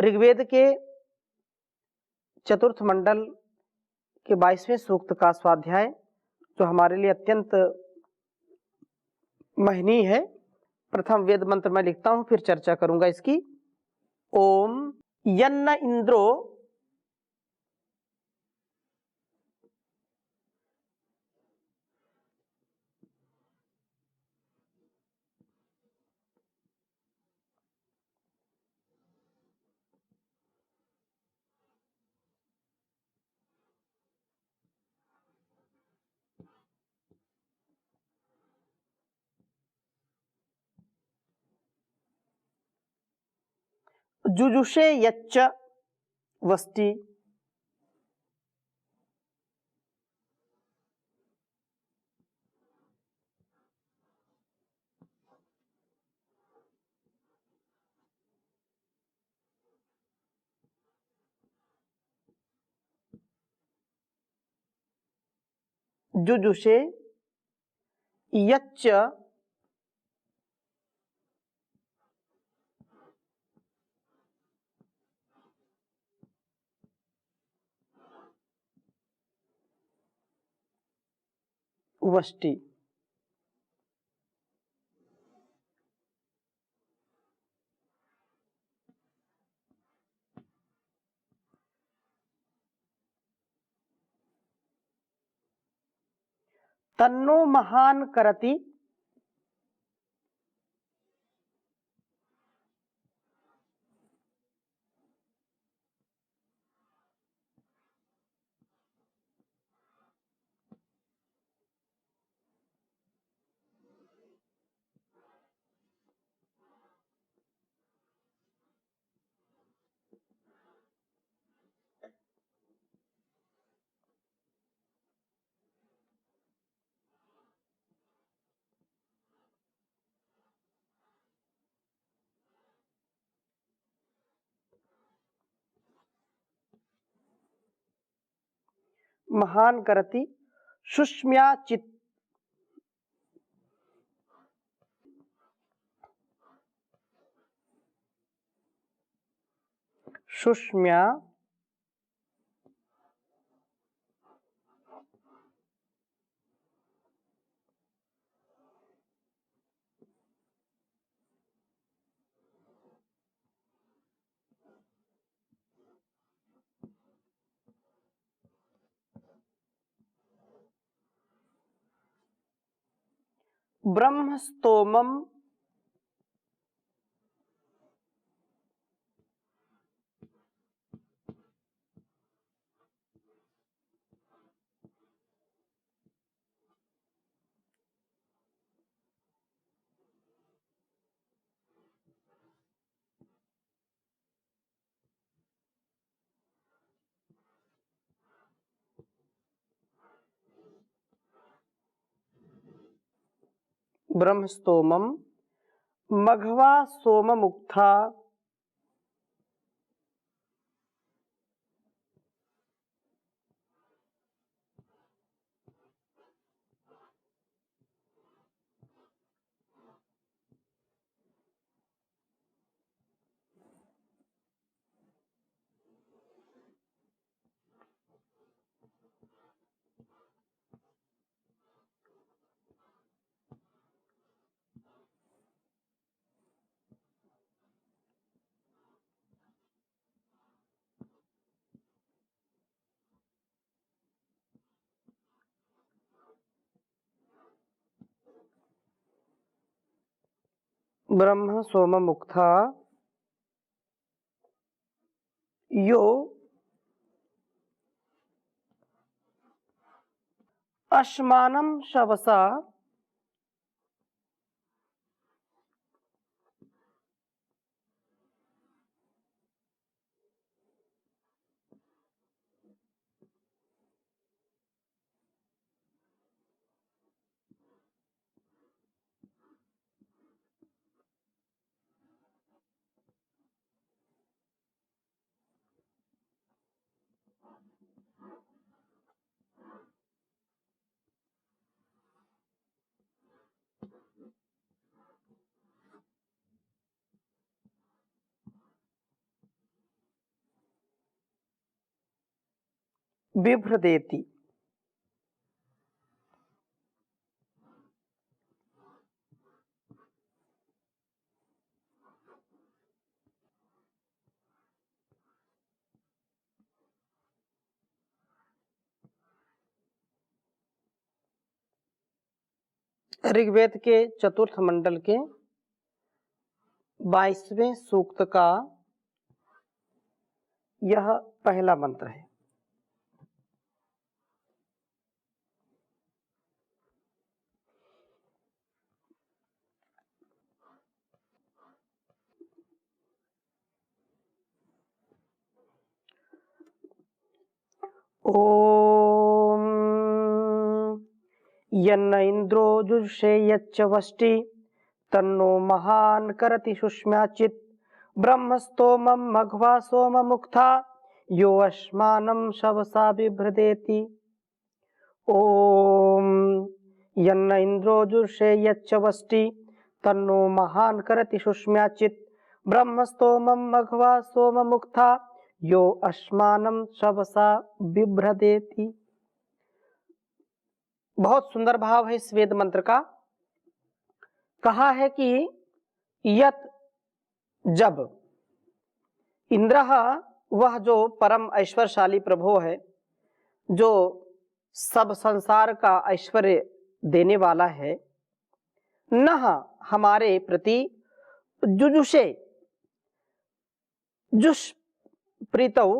ऋग्वेद के चतुर्थ मंडल के 22वें सूक्त का स्वाध्याय जो हमारे लिए अत्यंत महनीय है। प्रथम वेद मंत्र मैं लिखता हूं, फिर चर्चा करूंगा इसकी। ओम यन्न इंद्रो जुजुषे यच्च वस्ति जुजुषे यच्च वष्टि। तन्नो महान करति महान करति शुष्म्या चित शुष्म्या ब्रह्मस्तोमम ब्रह्मस्तोमम मघवा सोममुक्था ब्रह्म सोममुक्था यो अस्मानं शवसा बिभ्रदेति। ऋग्वेद के चतुर्थ मंडल के 22वें सूक्त का यह पहला मंत्र है। ओम यन्न इंद्रो जुषे यच्च वष्टि तन्नो महान करति शुष्म्याचित् ब्रह्मस्तोमं मघवा सोम मुक्था यो अस्मानं शवसा बिभ्रदेति। ओम यन्न इंद्रो जुषे यच्च वष्टि तन्नो महान करति शुष्म्याचित् ब्रह्मस्तोमं मघवा सोम मुक्था यो अस्मानं शवसा बिभ्रदेति। बहुत सुंदर भाव है इस वेद मंत्र का। कहा है कि यत जब इंद्र, वह जो परम ऐश्वर्यशाली प्रभु है, जो सब संसार का ऐश्वर्य देने वाला है, नह हमारे प्रति जुजुषे, जुष प्रीतौ,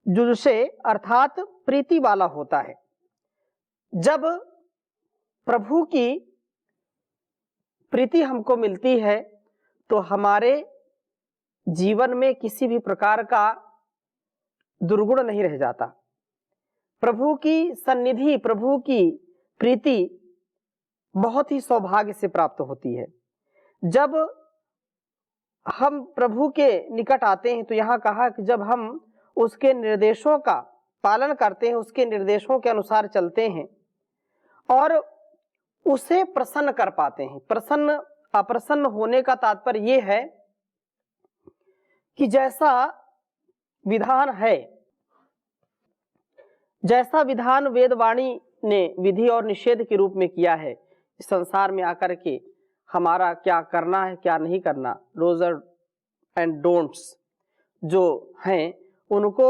जुजुषे अर्थात प्रीति वाला होता है। जब प्रभु की प्रीति हमको मिलती है तो हमारे जीवन में किसी भी प्रकार का दुर्गुण नहीं रह जाता। प्रभु की सन्निधि, प्रभु की प्रीति बहुत ही सौभाग्य से प्राप्त होती है। जब हम प्रभु के निकट आते हैं तो यहाँ कहा कि जब हम उसके निर्देशों का पालन करते हैं, उसके निर्देशों के अनुसार चलते हैं और उसे प्रसन्न कर पाते हैं। प्रसन्न अप्रसन्न होने का तात्पर्य यह है कि जैसा विधान है, जैसा विधान वेदवाणी ने विधि और निषेध के रूप में किया है, इस संसार में आकर के हमारा क्या करना है क्या नहीं करना, डूज एंड डोंट्स जो हैं, उनको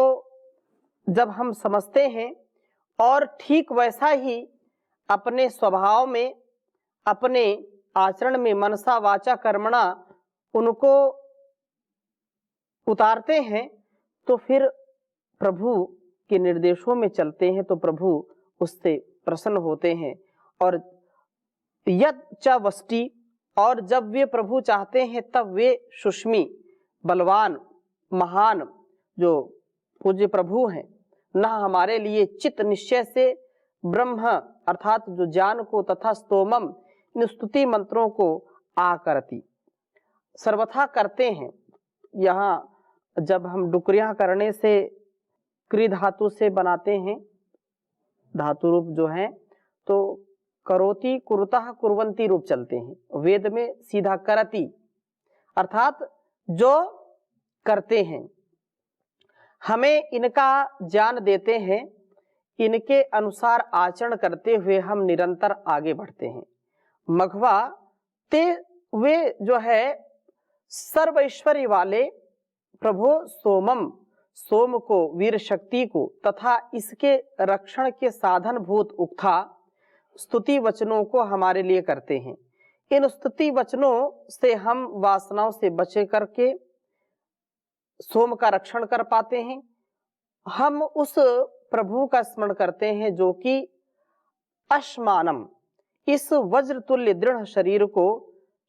जब हम समझते हैं और ठीक वैसा ही अपने स्वभाव में, अपने आचरण में, मनसा वाचा कर्मणा उनको उतारते हैं, तो फिर प्रभु के निर्देशों में चलते हैं तो प्रभु उससे प्रसन्न होते हैं। और यद च वष्टि, और जब वे प्रभु चाहते हैं तब वे सुष्मी, बलवान, महान जो पूज्य प्रभु हैं, न हमारे लिए चित्त निश्चय से ब्रह्म अर्थात जो ज्ञान को तथा स्तोमम इन स्तुति मंत्रों को आकरति सर्वथा करते हैं। यहाँ जब हम डुकरियां करने से क्रि धातु से बनाते हैं, धातु रूप जो है, तो करोति कुरुतः कुर्वन्ति रूप चलते हैं। वेद में सीधा करति अर्थात जो करते हैं। हमें इनका ज्ञान देते हैं, इनके अनुसार आचरण करते हुए हम निरंतर आगे बढ़ते हैं। मघवा ते वे जो है सर्व ऐश्वर्य वाले प्रभु सोमम, सोम को, वीर शक्ति को तथा इसके रक्षण के साधन भूत उक्था स्तुति वचनों को हमारे लिए करते हैं। इन स्तुति वचनों से हम वासनाओं से बचे करके सोम का रक्षण कर पाते हैं। हम उस प्रभु का स्मरण करते हैं जो कि अश्मानम, इस वज्र तुल्य दृढ़ शरीर को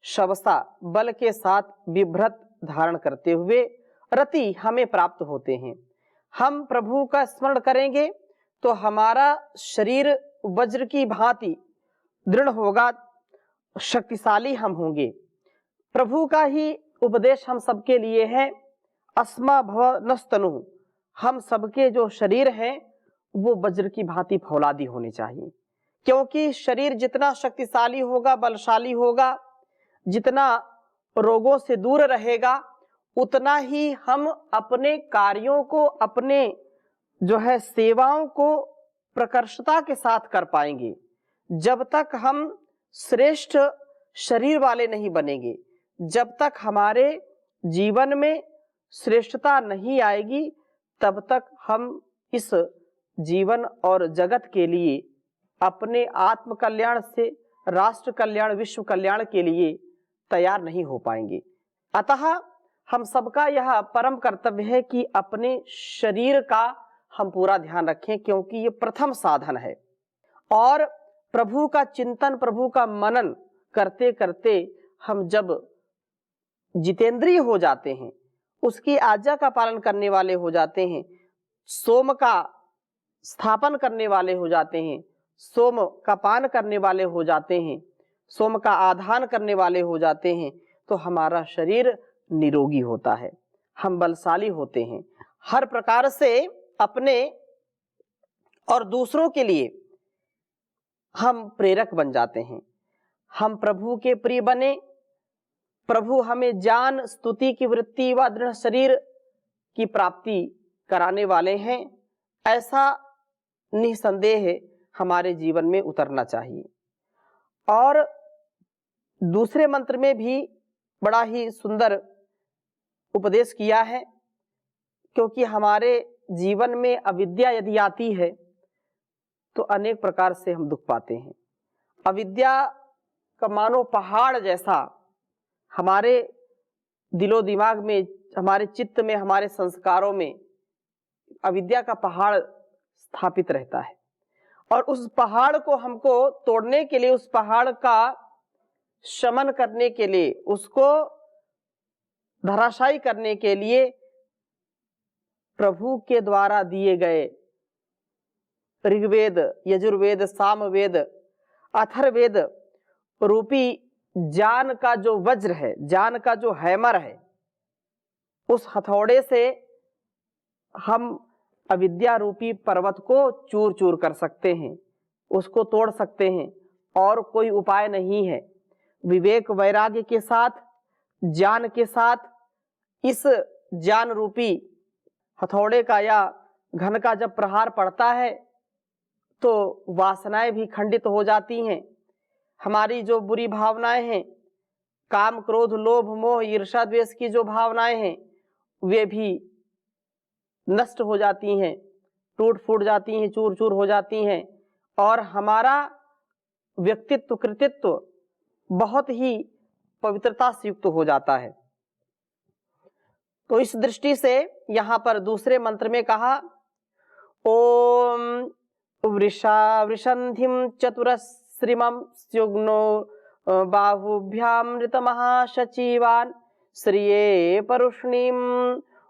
शवसा बल के साथ विभ्रत धारण करते हुए रति हमें प्राप्त होते हैं। हम प्रभु का स्मरण करेंगे तो हमारा शरीर वज्र की भांति दृढ़ होगा, शक्तिशाली हम होंगे। प्रभु का ही उपदेश हम सबके लिए है, अस्मा भव नस्तनु, हम सबके जो शरीर है वो वज्र की भांति फौलादी होने चाहिए। क्योंकि शरीर जितना शक्तिशाली होगा, बलशाली होगा, जितना रोगों से दूर रहेगा, उतना ही हम अपने कार्यों को, अपने जो है सेवाओं को प्रकर्षता के साथ कर पाएंगे, जब तक हम श्रेष्ठ शरीर वाले नहीं बनेंगे, जब तक हमारे जीवन में श्रेष्ठता नहीं आएगी, तब तक हम इस जीवन और जगत के लिए, अपने आत्म कल्याण से राष्ट्र कल्याण, विश्व कल्याण के लिए तैयार नहीं हो पाएंगे। अतः हम सबका यह परम कर्तव्य है कि अपने शरीर का हम पूरा ध्यान रखें, क्योंकि ये प्रथम साधन है। और प्रभु का चिंतन, प्रभु का मनन करते करते हम जब जितेंद्रिय हो जाते हैं, उसकी आज्ञा का पालन करने वाले हो जाते हैं, सोम का स्थापन करने वाले हो जाते हैं, सोम का पान करने वाले हो जाते हैं, सोम का आधान करने वाले हो जाते हैं, तो हमारा शरीर निरोगी होता है, हम बलशाली होते हैं, हर प्रकार से अपने और दूसरों के लिए हम प्रेरक बन जाते हैं। हम प्रभु के प्रिय बने, प्रभु हमें ज्ञान, स्तुति की वृत्ति व दृढ़ शरीर की प्राप्ति कराने वाले हैं, ऐसा निसंदेह हमारे जीवन में उतरना चाहिए। और दूसरे मंत्र में भी बड़ा ही सुंदर उपदेश किया है, क्योंकि हमारे जीवन में अविद्या यदि आती है तो अनेक प्रकार से हम दुख पाते हैं। अविद्या का मानो पहाड़ जैसा हमारे दिलो दिमाग में, हमारे चित्त में, हमारे संस्कारों में अविद्या का पहाड़ स्थापित रहता है, और उस पहाड़ को हमको तोड़ने के लिए, उस पहाड़ का शमन करने के लिए, उसको धराशायी करने के लिए प्रभु के द्वारा दिए गए ऋग्वेद, यजुर्वेद, सामवेद, अथर्ववेद रूपी ज्ञान का जो वज्र है, ज्ञान का जो हैमर है, उस हथौड़े से हम अविद्या रूपी पर्वत को चूर चूर कर सकते हैं, उसको तोड़ सकते हैं, और कोई उपाय नहीं है। विवेक वैराग्य के साथ, ज्ञान के साथ, इस ज्ञान रूपी हथौड़े का या घन का जब प्रहार पड़ता है तो वासनाएं भी खंडित हो जाती हैं। हमारी जो बुरी भावनाएं हैं, काम, क्रोध, लोभ, मोह, ईर्ष्या, द्वेष की जो भावनाएं हैं, वे भी नष्ट हो जाती हैं, टूट फूट जाती हैं, चूर चूर हो जाती हैं, और हमारा व्यक्तित्व, कृतित्व बहुत ही पवित्रता से युक्त हो जाता है। तो इस दृष्टि से यहाँ पर दूसरे मंत्र में कहा, ओम वृषावृषंधिम चतुरश्रिमं स्युग्नो बाहुभ्यामृत महासचिवान श्रिये परुष्णीम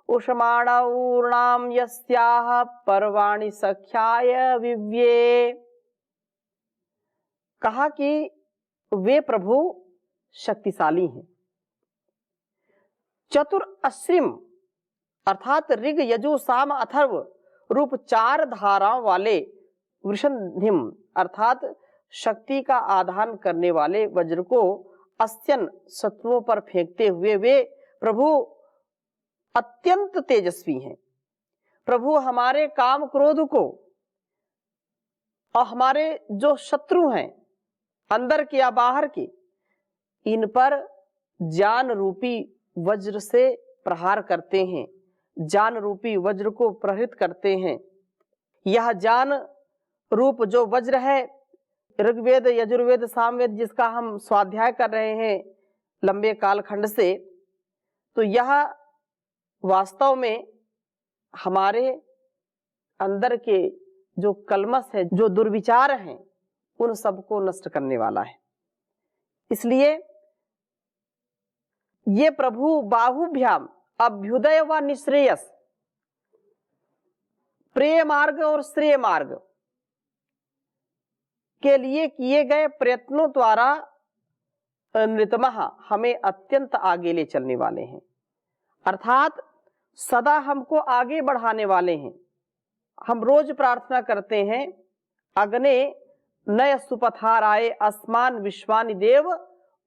उष्माणौर्णाम यस्याः पर्वाणि सख्याय विव्ये। कहा कि वे प्रभु शक्तिशाली हैं। चतुर अश्रिम अर्थात ऋग, यजु, साम, अथर्व रूप 4 धाराओं वाले वृषंधिम अर्थात शक्ति का आधान करने वाले वज्र को अस्यन शत्रुओं पर फेंकते हुए वे प्रभु अत्यंत तेजस्वी हैं। प्रभु हमारे काम, क्रोध को और हमारे जो शत्रु हैं, अंदर के या बाहर के, इन पर ज्ञान रूपी वज्र से प्रहार करते हैं, ज्ञान रूपी वज्र को प्रहृत करते हैं। यह ज्ञान रूप जो वज्र है, ऋग्वेद, यजुर्वेद, सामवेद, जिसका हम स्वाध्याय कर रहे हैं लंबे कालखंड से, तो यह वास्तव में हमारे अंदर के जो कलमश है, जो दुर्विचार हैं, उन सबको नष्ट करने वाला है। इसलिए ये प्रभु बाहुभ्याम अभ्युदय व निश्रेयस, प्रेय मार्ग और श्रेय मार्ग के लिए किए गए प्रयत्नों द्वारा नृतमः हमें अत्यंत आगे ले चलने वाले हैं, अर्थात सदा हमको आगे बढ़ाने वाले हैं। हम रोज प्रार्थना करते हैं, अग्ने नय सुपथाराय अस्मान विश्वानि देव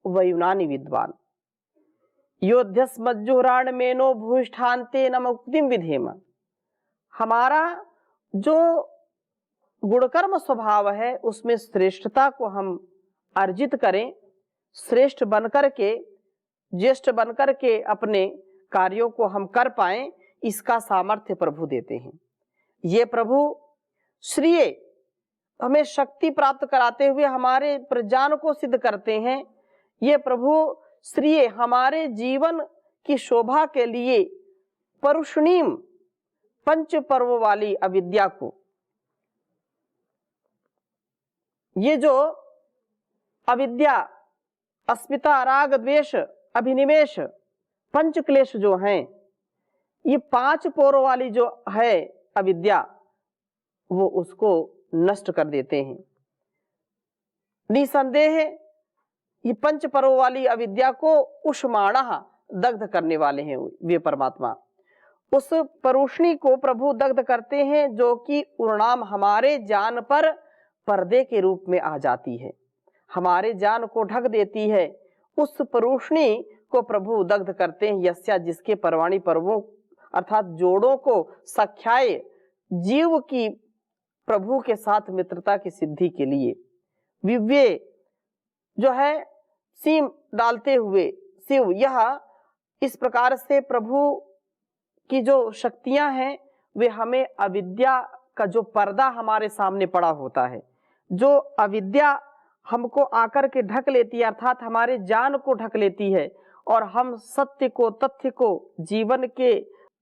वयुनानि विद्वान योध्यस्मज्जुहराण मेनो भूष्ठान्ते न मुक्तिम विधेम। हमारा जो गुणकर्म स्वभाव है उसमें श्रेष्ठता को हम अर्जित करें, श्रेष्ठ बनकर के, ज्येष्ठ बनकर के अपने कार्यों को हम कर पाएं, इसका सामर्थ्य प्रभु देते हैं। ये प्रभु श्रीय हमें शक्ति प्राप्त कराते हुए हमारे प्रज्ञान को सिद्ध करते हैं। ये प्रभु श्रीय हमारे जीवन की शोभा के लिए परुषणीम पंच पर्व वाली अविद्या को, ये जो अविद्या, अस्मिता, राग, द्वेष, अभिनिवेश, पंच क्लेश जो हैं, ये 5 पोरों वाली जो है अविद्या, वो उसको नष्ट कर देते हैं। निसंदेह ये 5 पर्वों वाली अविद्या को उष्माणः दग्ध करने वाले हैं वे परमात्मा। उस परुषणी को प्रभु दग्ध करते हैं, जो कि उर्णाम हमारे जान पर पर्दे के रूप में आ जाती है, हमारे जान को ढक देती है। उस परुषणी को प्रभु दग्ध करते हैं, यस्या जिसके परवाणी पर्वों अर्थात जोड़ों को सख्याए जीव की प्रभु के साथ मित्रता की सिद्धि के लिए विव्ये जो है सीम डालते हुए शिव, यह इस प्रकार से प्रभु की जो शक्तियां हैं वे हमें अविद्या का जो पर्दा हमारे सामने पड़ा होता है, जो अविद्या हमको आकर के ढक लेती है अर्थात हमारे जान को ढक लेती है, और हम सत्य को, तथ्य को, जीवन के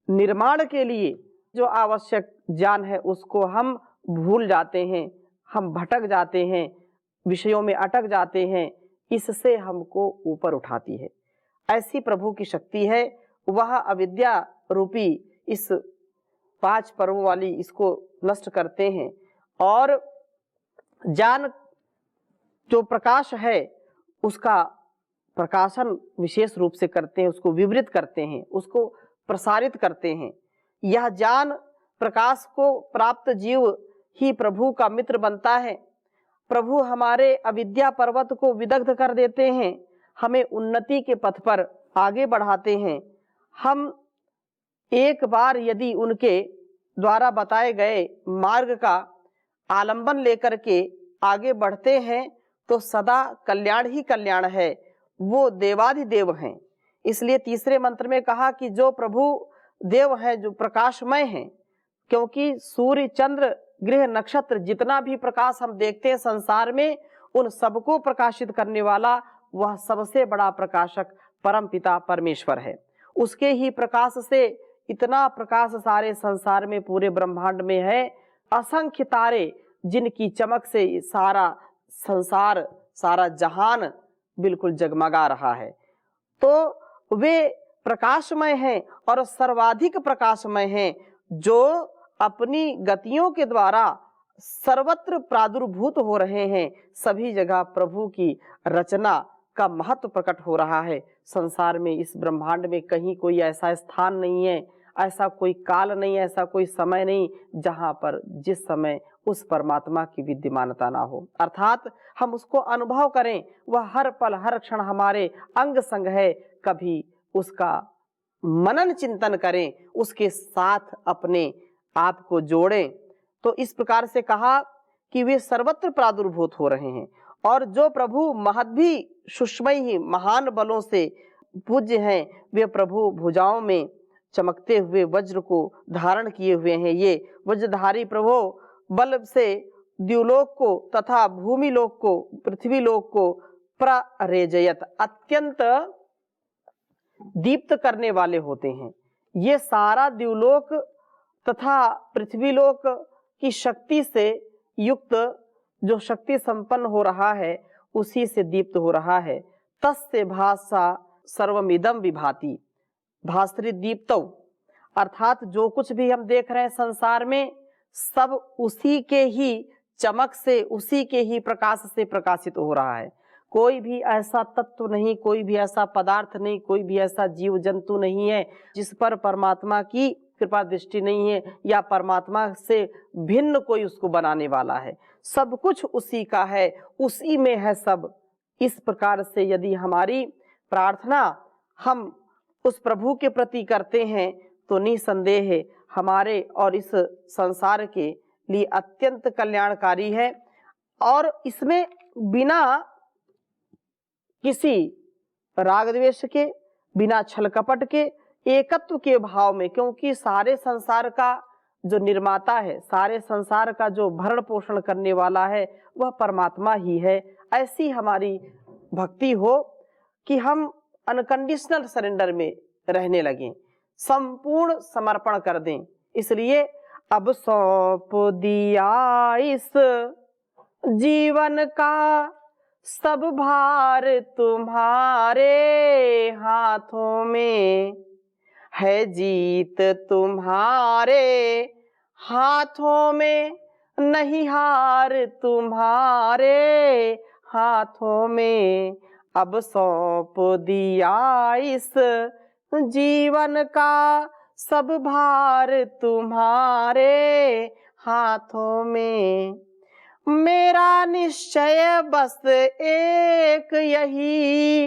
निर्माण के लिए जो आवश्यक ज्ञान है उसको हम भूल जाते हैं, हम भटक जाते हैं, विषयों में अटक जाते हैं। इससे हमको ऊपर उठाती है। ऐसी प्रभु की शक्ति है, वह अविद्या रूपी इस 5 पर्वों वाली इसको नष्ट करते हैं, और ज्ञान जो प्रकाश है उसका प्रकाशन विशेष रूप से करते हैं, उसको विवृत करते हैं, उसको प्रसारित करते हैं। यह ज्ञान प्रकाश को प्राप्त जीव ही प्रभु का मित्र बनता है। प्रभु हमारे अविद्या पर्वत को विदग्ध कर देते हैं, हमें उन्नति के पथ पर आगे बढ़ाते हैं। हम एक बार यदि उनके द्वारा बताए गए मार्ग का आलंबन लेकर के आगे बढ़ते हैं तो सदा कल्याण ही कल्याण है। वो देवाधिदेव हैं, इसलिए तीसरे मंत्र में कहा कि जो प्रभु देव है, जो प्रकाशमय हैं, क्योंकि सूर्य, चंद्र, ग्रह, नक्षत्र जितना भी प्रकाश हम देखते हैं संसार में, उन सबको प्रकाशित करने वाला वह सबसे बड़ा प्रकाशक परम पिता परमेश्वर है। उसके ही प्रकाश से इतना प्रकाश सारे संसार में, पूरे ब्रह्मांड में है। असंख्य तारे जिनकी चमक से सारा संसार, सारा जहान बिल्कुल जगमगा रहा है। तो वे प्रकाशमय हैं और सर्वाधिक प्रकाशमय हैं, जो अपनी गतियों के द्वारा सर्वत्र प्रादुर्भूत हो रहे हैं। सभी जगह प्रभु की रचना का महत्व प्रकट हो रहा है। संसार में, इस ब्रह्मांड में कहीं कोई ऐसा स्थान नहीं है, ऐसा कोई काल नहीं, ऐसा कोई समय नहीं जहां पर जिस समय उस परमात्मा की विद्यमानता ना हो, अर्थात हम उसको अनुभव करें। वह हर पल, हर क्षण हमारे अंग संग है। कभी उसका मनन चिंतन करें, उसके साथ अपने आप को जोड़ें। तो इस प्रकार से कहा कि वे सर्वत्र प्रादुर्भूत हो रहे हैं, और जो प्रभु महद्भी सुषमय ही महान बलों से पूज्य हैं, वे प्रभु भुजाओं में चमकते हुए वज्र को धारण किए हुए हैं। ये वज्रधारी प्रभु बल से द्युलोक को तथा भूमि लोक को, पृथ्वी लोक को प्ररेजयत अत्यंत दीप्त करने वाले होते हैं। ये सारा द्युलोक तथा पृथ्वीलोक की शक्ति से युक्त जो शक्ति संपन्न हो रहा है, उसी से दीप्त हो रहा है। तस्य भासा सर्वमिदं विभाति भास्री दीप्तौ, अर्थात जो कुछ भी हम देख रहे हैं संसार में, सब उसी के ही चमक से, उसी के ही प्रकाश से प्रकाशित हो रहा है। कोई भी ऐसा तत्व नहीं, कोई भी ऐसा पदार्थ नहीं, कोई भी ऐसा जीव जंतु नहीं है जिस पर परमात्मा की कृपा दृष्टि नहीं है, या परमात्मा से भिन्न कोई उसको बनाने वाला है। सब कुछ उसी का है, उसी में है सब। इस प्रकार से यदि हमारी प्रार्थना हम उस प्रभु के प्रति करते हैं तो निसंदेह हमारे और इस संसार के लिए अत्यंत कल्याणकारी है। और इसमें बिना किसी राग द्वेष के, बिना छल कपट के, एकत्व के भाव में, क्योंकि सारे संसार का जो निर्माता है, सारे संसार का जो भरण पोषण करने वाला है, वह परमात्मा ही है। ऐसी हमारी भक्ति हो कि हम अनकंडीशनल सरेंडर में रहने लगें, संपूर्ण समर्पण कर दें। इसलिए अब सौंप दिया इस जीवन का सब भार तुम्हारे हाथों में, है जीत तुम्हारे हाथों में, नहीं हार तुम्हारे हाथों में। अब सौंप दिया इस जीवन का सब भार तुम्हारे हाथों में। मेरा निश्चय बस एक यही,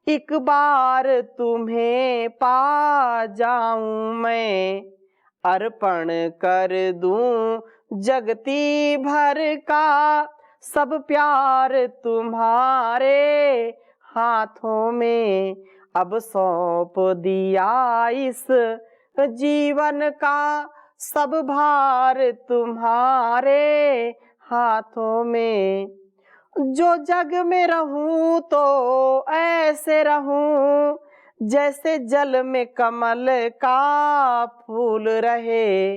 एक बार तुम्हें पा जाऊं मैं, अर्पण कर दूं जगती भर का सब प्यार तुम्हारे हाथों में। अब सौंप दिया इस जीवन का सब भार तुम्हारे हाथों में। जो जग में रहूं तो ऐसे रहूं, जैसे जल में कमल का फूल रहे।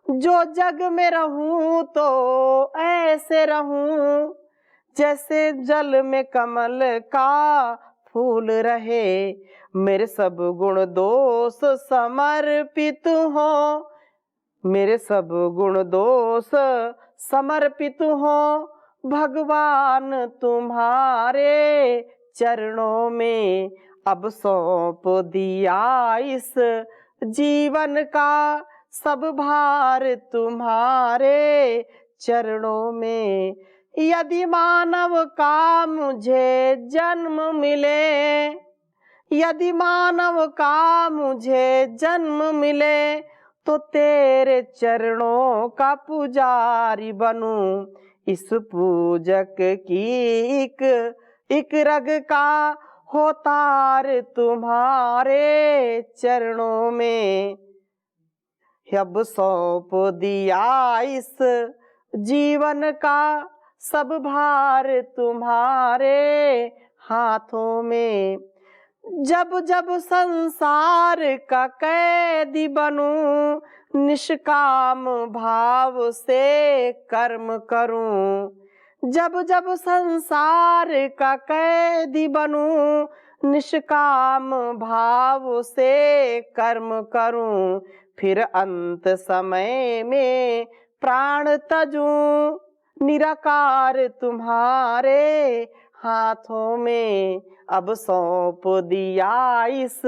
जो जग में रहूं तो ऐसे रहूं, जैसे जल में कमल का फूल रहे। मेरे सब गुण दोष समर्पित हो, मेरे सब गुण दोष समर्पित हो भगवान तुम्हारे चरणों में। अब सौंप दिया इस जीवन का सब भार तुम्हारे चरणों में। यदि मानव का मुझे जन्म मिले, यदि मानव का मुझे जन्म मिले, तो तेरे चरणों का पुजारी बनूं। इस पूजक की एक रग का हो तार तुम्हारे चरणों में। अब सौंप दिया इस जीवन का सब भार तुम्हारे हाथों में। जब जब संसार का कैदी बनूं, निष्काम भाव से कर्म करूं। जब जब संसार का कैदी बनूं, निष्काम भाव से कर्म करूं। फिर अंत समय में प्राण तजूं, निराकार तुम्हारे हाथों में। अब सौंप दिया इस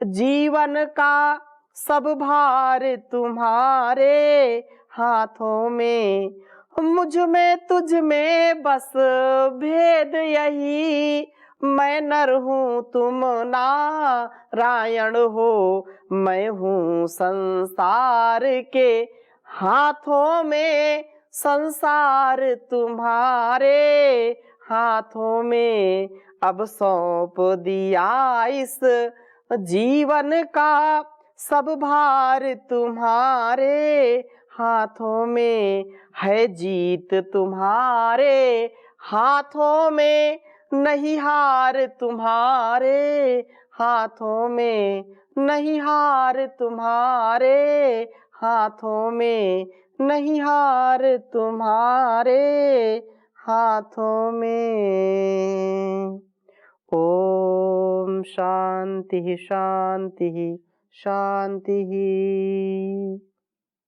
जीवन का सब भार तुम्हारे हाथों में। मुझ में तुझ में बस भेद यही, मैं नर हूँ तुम नारायण हो। मैं हूँ संसार के हाथों में, संसार तुम्हारे हाथों में। अब सौंप दिया इस जीवन का सब भार तुम्हारे हाथों में, है जीत तुम्हारे हाथों में, नहीं हार तुम्हारे हाथों में, नहीं हार तुम्हारे हाथों में, नहीं हार तुम्हारे हाथों में। ओम शांति शांति शांति।